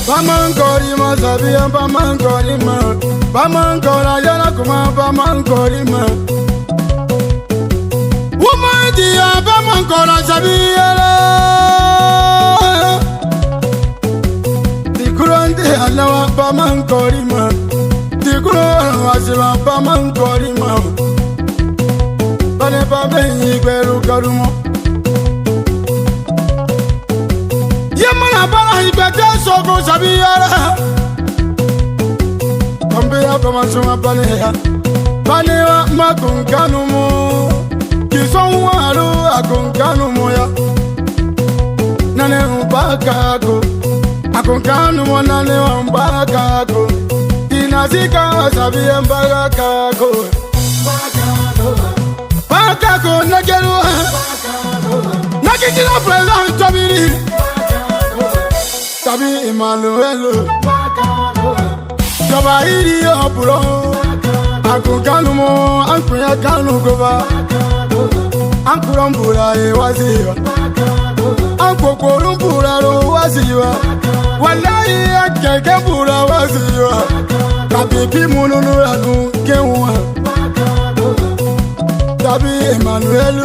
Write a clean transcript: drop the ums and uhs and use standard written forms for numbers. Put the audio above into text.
Bamankorima sabia bamankorima bamankora yana kuma bamankorima Womadia bamankora sabia Dikurante alawa bamankorima Dikuro wasiba bamankorima Bane babe igberu karumo Yamana bala ibete soko sabiyara Kambiya bamasuma baneya Banewa makunkanumu Kisonwaru akunkanumu ya Nane mbakako Akunkanumu nane mbakako Inazika sabiya mbakako Mbakako nageruwa Nakikila prela tabiri Tabi Emmanuel Jọba iri ọ̀pùrọ̀ Akùnkánumọ̀ àkùnyẹ kánù gọba Àkùrọ̀ mbùra ìwá sí ìwá Àkùkòrò mbùra ló wá sí ìwá Wàláyé akẹ̀kẹ́ mbùra wá sí ìwá Tàbí kí múnúnú àkùnkẹ́ wọn Tàbí Emmanuel